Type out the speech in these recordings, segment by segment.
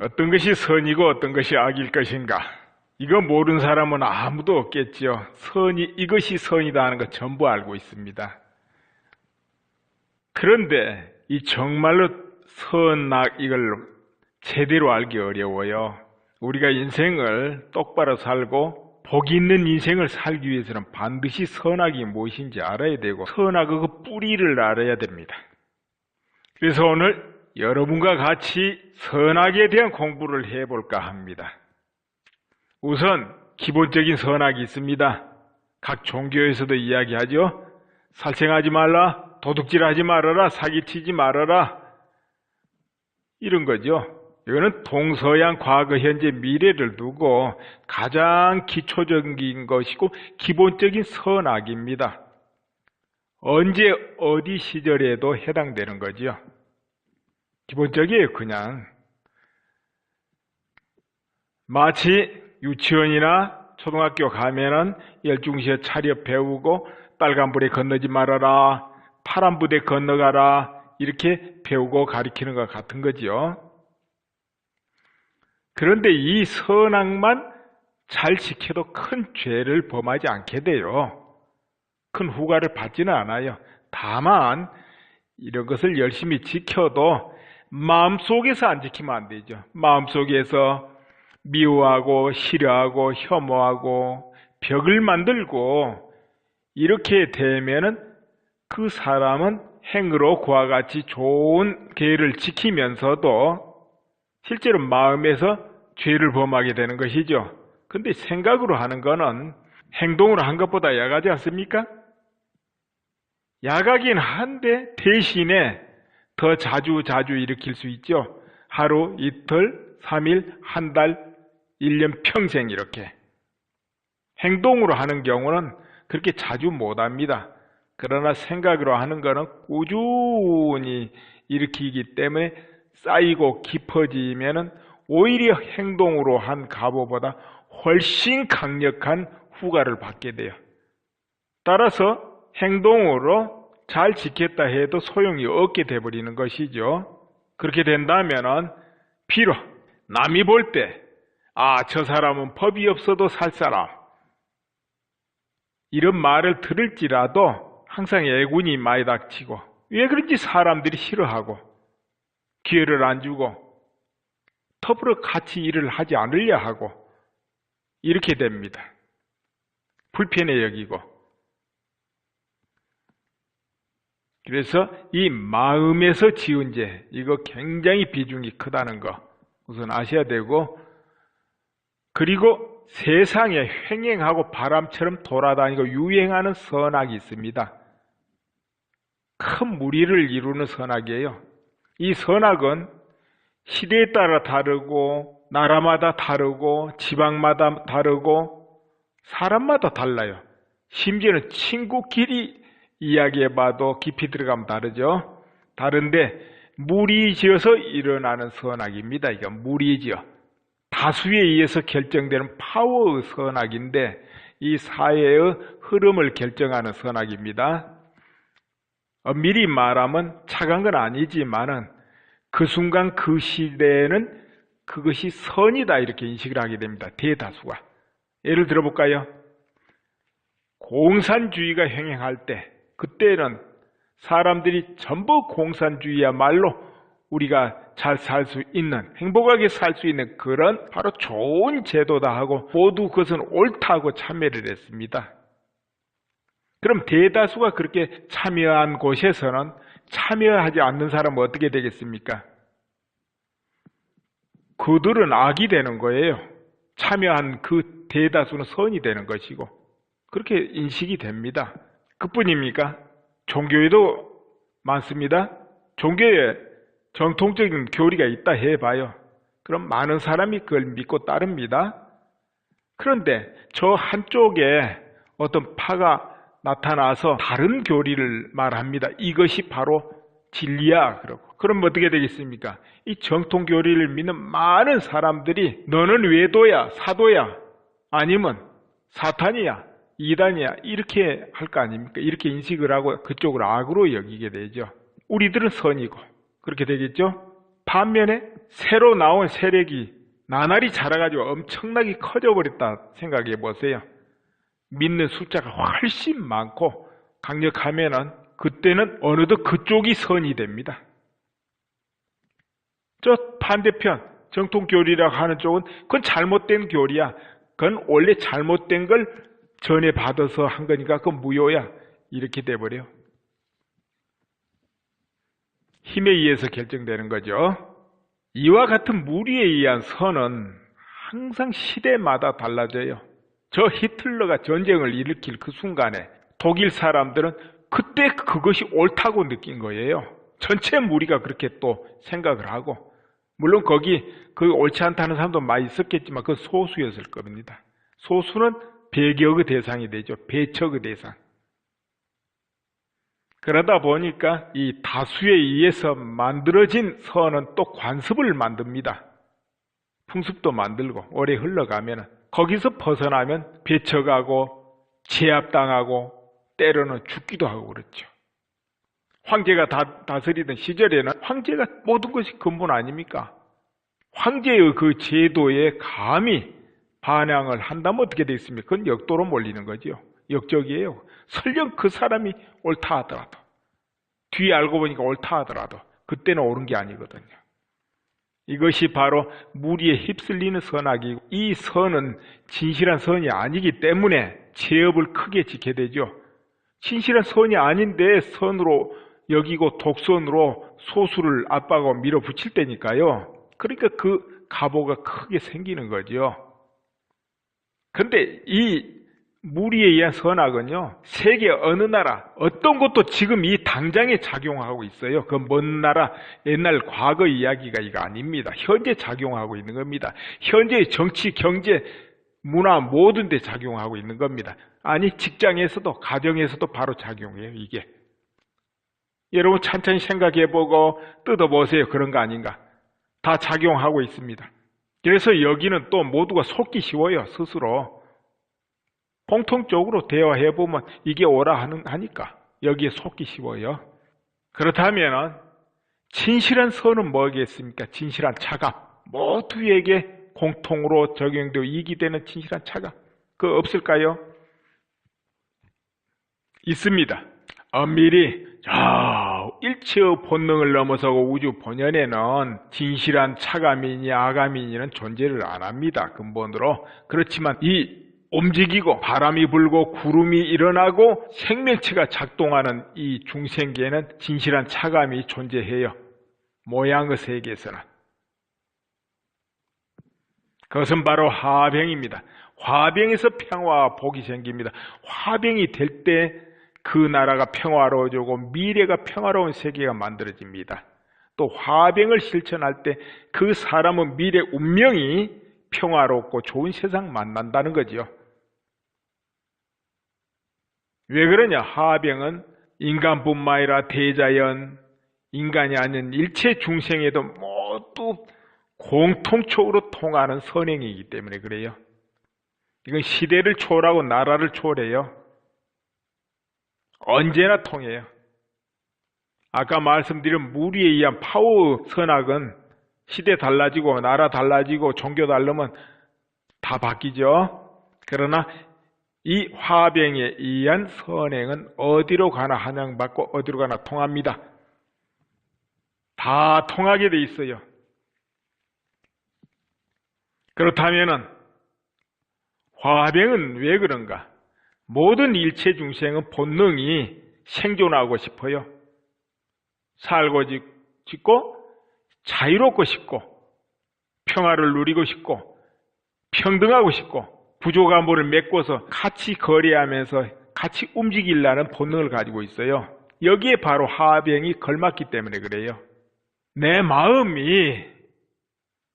어떤 것이 선이고 어떤 것이 악일 것인가? 이거 모르는 사람은 아무도 없겠지요. 이것이 선이다 하는 거 전부 알고 있습니다. 그런데 이 정말로 선악 이걸 제대로 알기 어려워요. 우리가 인생을 똑바로 살고 복 있는 인생을 살기 위해서는 반드시 선악이 무엇인지 알아야 되고 선악의 그 뿌리를 알아야 됩니다. 그래서 오늘 여러분과 같이 선악에 대한 공부를 해볼까 합니다. 우선 기본적인 선악이 있습니다. 각 종교에서도 이야기하죠. 살생하지 말라, 도둑질하지 말아라, 사기치지 말아라, 이런 거죠. 이거는 동서양 과거, 현재, 미래를 두고 가장 기초적인 것이고 기본적인 선악입니다. 언제 어디 시절에도 해당되는 거죠. 기본적이에요. 그냥 마치 유치원이나 초등학교 가면은 열중시에 차려 배우고 빨간불에 건너지 말아라, 파란불에 건너가라, 이렇게 배우고 가리키는 것 같은 거죠. 그런데 이 선악만 잘 지켜도 큰 죄를 범하지 않게 돼요. 큰 후과를 받지는 않아요. 다만 이런 것을 열심히 지켜도 마음속에서 안 지키면 안 되죠. 마음속에서 미워하고 싫어하고 혐오하고 벽을 만들고 이렇게 되면은 그 사람은 행으로 그와 같이 좋은 계를 지키면서도 실제로 마음에서 죄를 범하게 되는 것이죠. 근데 생각으로 하는 거는 행동으로 한 것보다 약하지 않습니까? 약하긴 한데 대신에 더 자주 일으킬 수 있죠. 하루, 이틀, 3일, 한 달, 1년, 평생 이렇게. 행동으로 하는 경우는 그렇게 자주 못합니다. 그러나 생각으로 하는 거는 꾸준히 일으키기 때문에 쌓이고 깊어지면은 오히려 행동으로 한 가보보다 훨씬 강력한 후과를 받게 돼요. 따라서 행동으로 잘 지켰다 해도 소용이 없게 돼버리는 것이죠. 그렇게 된다면은 비록 남이 볼 때 저 사람은 법이 없어도 살 사람, 이런 말을 들을지라도 항상 애군이 많이 닥치고 왜 그런지 사람들이 싫어하고 기회를 안 주고 더불어 같이 일을 하지 않으려 하고 이렇게 됩니다. 불편해 여기고. 그래서 이 마음에서 지은 죄, 이거 굉장히 비중이 크다는 거 우선 아셔야 되고, 그리고 세상에 횡행하고 바람처럼 돌아다니고 유행하는 선악이 있습니다. 큰 무리를 이루는 선악이에요. 이 선악은 시대에 따라 다르고 나라마다 다르고 지방마다 다르고 사람마다 달라요. 심지어는 친구끼리 이야기해봐도 깊이 들어가면 다르죠. 다른데 무리지어서 일어나는 선악입니다. 이건 무리지어 다수에 의해서 결정되는 파워의 선악인데 이 사회의 흐름을 결정하는 선악입니다. 미리 말하면 착한 건 아니지만은 그 순간 그 시대에는 그것이 선이다 이렇게 인식을 하게 됩니다. 대다수가. 예를 들어볼까요? 공산주의가 횡행할 때 그때는 사람들이 전부 공산주의야말로 우리가 잘 살 수 있는, 행복하게 살 수 있는 그런 바로 좋은 제도다 하고 모두 그것은 옳다고 참여를 했습니다. 그럼 대다수가 그렇게 참여한 곳에서는 참여하지 않는 사람은 어떻게 되겠습니까? 그들은 악이 되는 거예요. 참여한 그 대다수는 선이 되는 것이고 그렇게 인식이 됩니다. 그뿐입니까? 종교에도 많습니다. 종교에 정통적인 교리가 있다 해봐요. 그럼 많은 사람이 그걸 믿고 따릅니다. 그런데 저 한쪽에 어떤 파가 나타나서 다른 교리를 말합니다. 이것이 바로 진리야 그러고. 그럼 어떻게 되겠습니까? 이 정통 교리를 믿는 많은 사람들이 너는 외도야, 사도야, 아니면 사탄이야, 이단이야 이렇게 할 거 아닙니까? 이렇게 인식을 하고 그쪽을 악으로 여기게 되죠. 우리들은 선이고 그렇게 되겠죠? 반면에 새로 나온 세력이 나날이 자라가지고 엄청나게 커져버렸다 생각해 보세요. 믿는 숫자가 훨씬 많고 강력하면은 그때는 어느덧 그쪽이 선이 됩니다. 저 반대편 정통교리라고 하는 쪽은 그건 잘못된 교리야. 그건 원래 잘못된 걸 전해받아서 한 거니까 그건 무효야. 이렇게 돼버려. 힘에 의해서 결정되는 거죠. 이와 같은 무리에 의한 선은 항상 시대마다 달라져요. 저 히틀러가 전쟁을 일으킬 그 순간에 독일 사람들은 그때 그것이 옳다고 느낀 거예요. 전체 무리가 그렇게 또 생각을 하고, 물론 거기 그 옳지 않다는 사람도 많이 있었겠지만 그 소수였을 겁니다. 소수는 배격의 대상이 되죠. 배척의 대상. 그러다 보니까 이 다수에 의해서 만들어진 선은 또 관습을 만듭니다. 풍습도 만들고 오래 흘러가면 거기서 벗어나면 배척하고 제압당하고 때로는 죽기도 하고 그렇죠. 황제가 다스리던 시절에는 황제가 모든 것이 근본 아닙니까? 황제의 그 제도에 감히 반항을 한다면 어떻게 되겠습니까? 그건 역도로 몰리는 거죠. 역적이에요. 설령 그 사람이 옳다 하더라도, 뒤에 알고 보니까 옳다 하더라도 그때는 옳은 게 아니거든요. 이것이 바로 무리에 휩쓸리는 선악이고, 이 선은 진실한 선이 아니기 때문에 제업을 크게 지게 되죠. 진실한 선이 아닌데 선으로 여기고 독선으로 소수를 압박하고 밀어붙일 때니까요. 그러니까 그 가보가 크게 생기는 거죠. 근데 이 무리에 의한 선악은요, 세계 어느 나라, 어떤 것도 지금 이 당장에 작용하고 있어요. 그 먼 나라, 옛날 과거 이야기가 이거 아닙니다. 현재 작용하고 있는 겁니다. 현재의 정치, 경제, 문화 모든 데 작용하고 있는 겁니다. 아니, 직장에서도, 가정에서도 바로 작용해요, 이게. 여러분 천천히 생각해보고 뜯어보세요. 그런 거 아닌가? 다 작용하고 있습니다. 그래서 여기는 또 모두가 속기 쉬워요, 스스로. 공통적으로 대화해보면 이게 옳아 하니까 여기에 속기 쉬워요. 그렇다면 진실한 선은 뭐겠습니까? 진실한 차갑. 모두에게 공통으로 적용되고 이기되는 진실한 차갑. 그거 없을까요? 있습니다. 엄밀히 일체의 본능을 넘어서고 우주 본연에는 진실한 차감이니 아감이니는 존재를 안 합니다. 근본으로. 그렇지만 이 움직이고 바람이 불고 구름이 일어나고 생명체가 작동하는 이 중생계에는 진실한 차감이 존재해요. 모양의 세계에서는. 그것은 바로 화병입니다. 화병에서 평화와 복이 생깁니다. 화병이 될 때 그 나라가 평화로워지고 미래가 평화로운 세계가 만들어집니다. 또 화병을 실천할 때 그 사람의 미래 운명이 평화롭고 좋은 세상 만난다는 거죠. 왜 그러냐? 화병은 인간뿐만 아니라 대자연, 인간이 아닌 일체 중생에도 모두 공통적으로 통하는 선행이기 때문에 그래요. 이건 시대를 초월하고 나라를 초월해요. 언제나 통해요. 아까 말씀드린 무리에 의한 파워 선악은 시대 달라지고 나라 달라지고 종교 다르면 다 바뀌죠. 그러나 이 화병에 의한 선행은 어디로 가나 환영받고 어디로 가나 통합니다. 다 통하게 돼 있어요. 그렇다면은 화병은 왜 그런가? 모든 일체 중생은 본능이 생존하고 싶어요. 살고 싶고 자유롭고 싶고 평화를 누리고 싶고 평등하고 싶고 부족함을 메꿔서 같이 거래하면서 같이 움직이려는 본능을 가지고 있어요. 여기에 바로 화병이 걸맞기 때문에 그래요. 내 마음이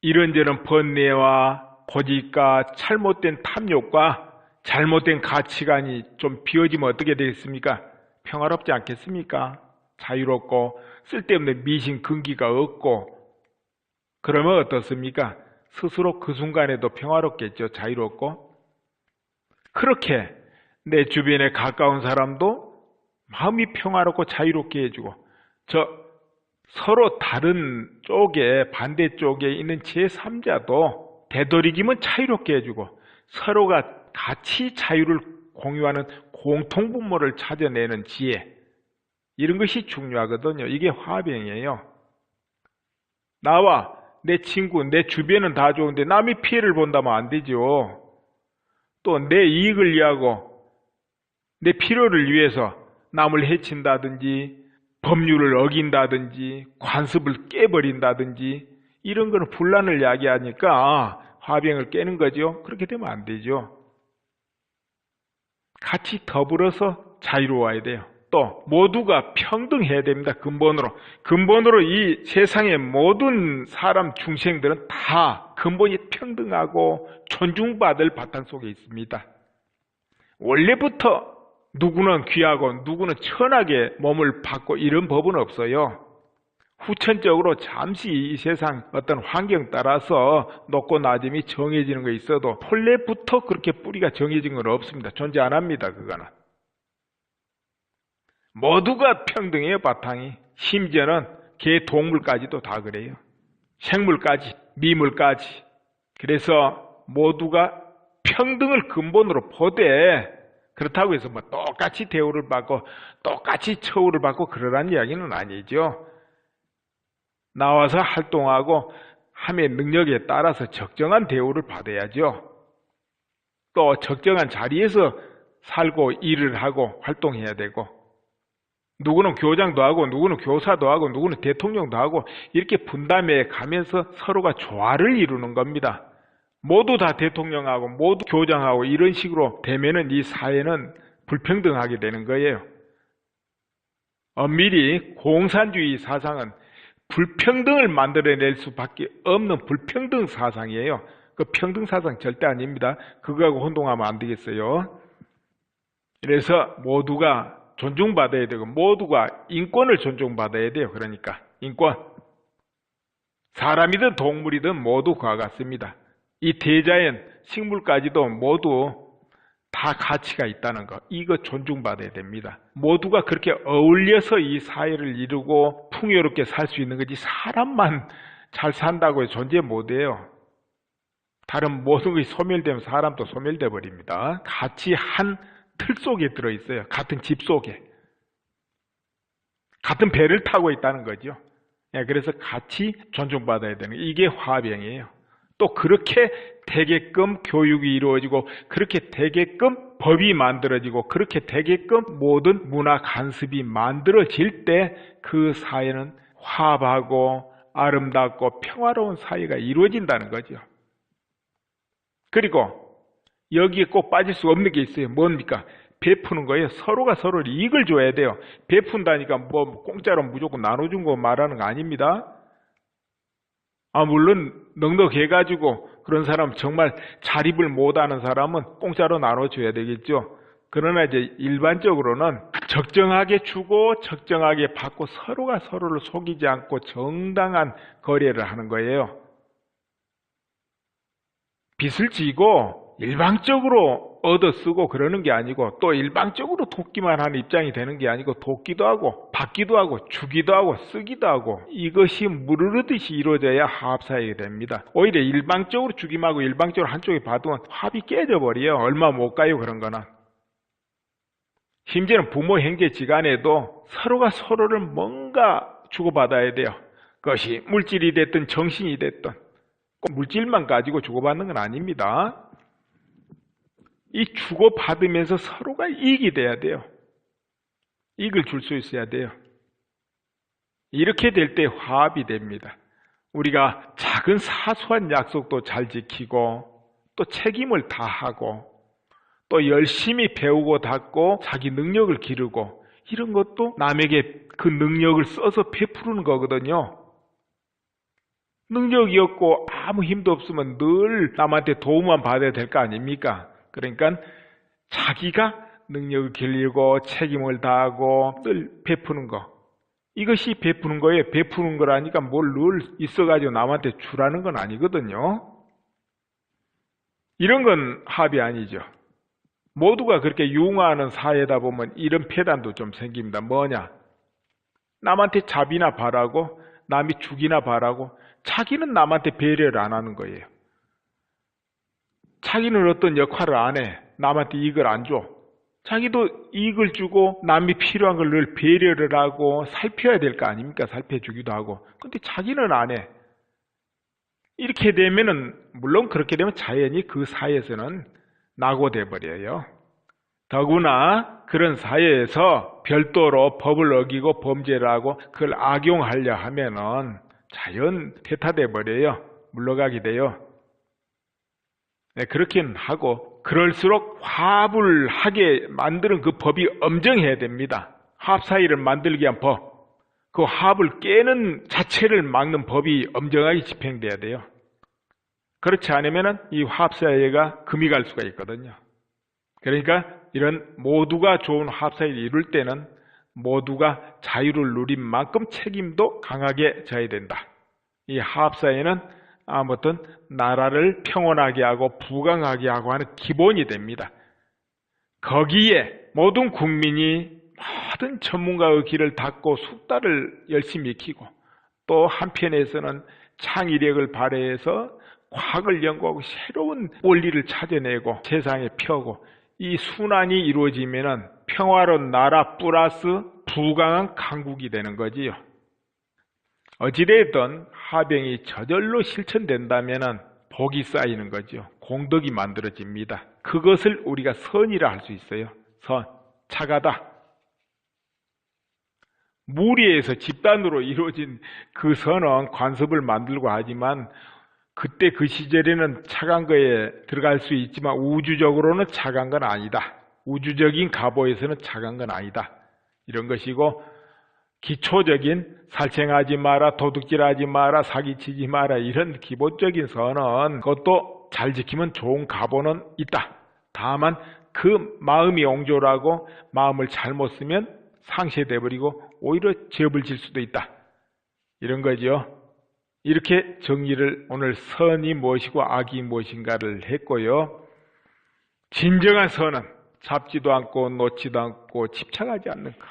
이런저런 번뇌와 고집과 잘못된 탐욕과 잘못된 가치관이 좀 비워지면 어떻게 되겠습니까? 평화롭지 않겠습니까? 자유롭고 쓸데없는 미신 근기가 없고 그러면 어떻습니까? 스스로 그 순간에도 평화롭겠죠. 자유롭고. 그렇게 내 주변에 가까운 사람도 마음이 평화롭고 자유롭게 해주고 저 서로 다른 쪽에, 반대쪽에 있는 제3자도 되도록이면 자유롭게 해주고 서로가 같이 자유를 공유하는 공통분모를 찾아내는 지혜, 이런 것이 중요하거든요. 이게 화병이에요. 나와 내 친구, 내 주변은 다 좋은데 남이 피해를 본다면 안 되죠. 또 내 이익을 위하고 내 필요를 위해서 남을 해친다든지 법률을 어긴다든지 관습을 깨버린다든지 이런 거는 분란을 야기하니까 화병을 깨는 거죠. 그렇게 되면 안 되죠. 같이 더불어서 자유로워야 돼요. 또 모두가 평등해야 됩니다. 근본으로 이 세상의 모든 사람 중생들은 다 근본이 평등하고 존중받을 바탕 속에 있습니다. 원래부터 누구는 귀하고 누구는 천하게 몸을 받고 이런 법은 없어요. 후천적으로 잠시 이 세상 어떤 환경 따라서 높고 낮음이 정해지는 거 있어도 본래부터 그렇게 뿌리가 정해진 건 없습니다. 존재 안 합니다. 그거는. 모두가 평등해요. 바탕이. 심지어는 개, 동물까지도 다 그래요. 생물까지, 미물까지. 그래서 모두가 평등을 근본으로 보되 그렇다고 해서 뭐 똑같이 대우를 받고 똑같이 처우를 받고 그러라는 이야기는 아니죠. 나와서 활동하고 함의 능력에 따라서 적정한 대우를 받아야죠. 또 적정한 자리에서 살고 일을 하고 활동해야 되고 누구는 교장도 하고 누구는 교사도 하고 누구는 대통령도 하고 이렇게 분담해 가면서 서로가 조화를 이루는 겁니다. 모두 다 대통령하고 모두 교장하고 이런 식으로 되면은 이 사회는 불평등하게 되는 거예요. 엄밀히 공산주의 사상은 불평등을 만들어낼 수밖에 없는 불평등 사상이에요. 그 평등 사상 절대 아닙니다. 그거하고 혼동하면 안 되겠어요. 그래서 모두가 존중받아야 되고 모두가 인권을 존중받아야 돼요. 그러니까 인권. 사람이든 동물이든 모두 그와 같습니다. 이 대자연, 식물까지도 모두 다 가치가 있다는 거, 이거 존중받아야 됩니다. 모두가 그렇게 어울려서 이 사회를 이루고 풍요롭게 살 수 있는 거지 사람만 잘 산다고 해서 존재 못해요. 다른 모든 것이 소멸되면 사람도 소멸돼 버립니다. 같이 한 틀 속에 들어있어요. 같은 집 속에. 같은 배를 타고 있다는 거죠. 그래서 같이 존중받아야 되는 게 이게 화병이에요. 또 그렇게 되게끔 교육이 이루어지고 그렇게 되게끔 법이 만들어지고 그렇게 되게끔 모든 문화 간섭이 만들어질 때 그 사회는 화합하고 아름답고 평화로운 사회가 이루어진다는 거죠. 그리고 여기에 꼭 빠질 수 없는 게 있어요. 뭡니까? 베푸는 거예요. 서로가 서로를 이익을 줘야 돼요. 베푼다니까 뭐 공짜로 무조건 나눠준 거 말하는 거 아닙니다. 물론 넉넉해가지고 그런 사람 정말 자립을 못하는 사람은 공짜로 나눠줘야 되겠죠. 그러나 이제 일반적으로는 적정하게 주고 적정하게 받고 서로가 서로를 속이지 않고 정당한 거래를 하는 거예요. 빚을 지고 일방적으로 얻어쓰고 그러는 게 아니고 또 일방적으로 돕기만 하는 입장이 되는 게 아니고 돕기도 하고 받기도 하고 주기도 하고 쓰기도 하고 이것이 무르르듯이 이루어져야 화합사회가 됩니다. 오히려 일방적으로 주기만 하고 일방적으로 한쪽에 받으면 합이 깨져버려요. 얼마 못 가요. 그런 거는. 심지어는 부모 형제지간에도 서로가 서로를 뭔가 주고받아야 돼요. 그것이 물질이 됐든 정신이 됐든 꼭 물질만 가지고 주고받는 건 아닙니다. 이 주고받으면서 서로가 이익이 돼야 돼요. 이익을 줄 수 있어야 돼요. 이렇게 될 때 화합이 됩니다. 우리가 작은 사소한 약속도 잘 지키고 또 책임을 다하고 또 열심히 배우고 닦고 자기 능력을 기르고 이런 것도 남에게 그 능력을 써서 베푸는 거거든요. 능력이 없고 아무 힘도 없으면 늘 남한테 도움만 받아야 될 거 아닙니까? 그러니까 자기가 능력을 길리고 책임을 다하고 늘 베푸는 거. 이것이 베푸는 거예요. 베푸는 거라니까 뭘 늘 있어가지고 남한테 주라는 건 아니거든요. 이런 건 합이 아니죠. 모두가 그렇게 융화하는 사회다 보면 이런 폐단도 좀 생깁니다. 뭐냐? 남한테 잡이나 바라고 남이 죽이나 바라고 자기는 남한테 배려를 안 하는 거예요. 자기는 어떤 역할을 안 해. 남한테 이익을 안 줘. 자기도 이익을 주고 남이 필요한 걸 늘 배려를 하고 살펴야 될 거 아닙니까? 살펴주기도 하고. 근데 자기는 안 해. 이렇게 되면은, 물론 그렇게 되면 자연히 그 사회에서는 낙오돼 버려요. 더구나 그런 사회에서 별도로 법을 어기고 범죄를 하고 그걸 악용하려 하면은 자연 퇴타돼 버려요. 물러가게 돼요. 네, 그렇긴 하고 그럴수록 화합을 하게 만드는 그 법이 엄정해야 됩니다. 화합 사회를 만들기 위한 법. 그 화합을 깨는 자체를 막는 법이 엄정하게 집행돼야 돼요. 그렇지 않으면 이 화합 사회가 금이 갈 수가 있거든요. 그러니까 이런 모두가 좋은 화합 사회를 이룰 때는 모두가 자유를 누린 만큼 책임도 강하게 져야 된다. 이 화합 사회는 아무튼 나라를 평온하게 하고 부강하게 하고 하는 기본이 됩니다. 거기에 모든 국민이 모든 전문가의 길을 닦고 숙달을 열심히 익히고 또 한편에서는 창의력을 발휘해서 과학을 연구하고 새로운 원리를 찾아내고 세상에 펴고 이 순환이 이루어지면 평화로운 나라 플러스 부강한 강국이 되는 거지요. 어찌됐든 화병이 저절로 실천된다면 복이 쌓이는 거죠. 공덕이 만들어집니다. 그것을 우리가 선이라 할 수 있어요. 선, 착하다. 무리에서 집단으로 이루어진 그 선은 관습을 만들고 하지만 그때 그 시절에는 착한 거에 들어갈 수 있지만 우주적으로는 착한 건 아니다. 우주적인 가보에서는 착한 건 아니다. 이런 것이고 기초적인 살생하지 마라, 도둑질하지 마라, 사기치지 마라 이런 기본적인 선은 그것도 잘 지키면 좋은 가보는 있다. 다만 그 마음이 옹졸하고 마음을 잘못 쓰면 상쇄돼버리고 오히려 죄업을 질 수도 있다. 이런 거죠. 이렇게 정리를 오늘 선이 무엇이고 악이 무엇인가를 했고요. 진정한 선은 잡지도 않고 놓지도 않고 집착하지 않는 것.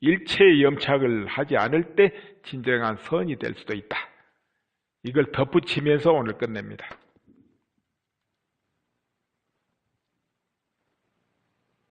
일체의 염착을 하지 않을 때 진정한 선이 될 수도 있다. 이걸 덧붙이면서 오늘 끝냅니다.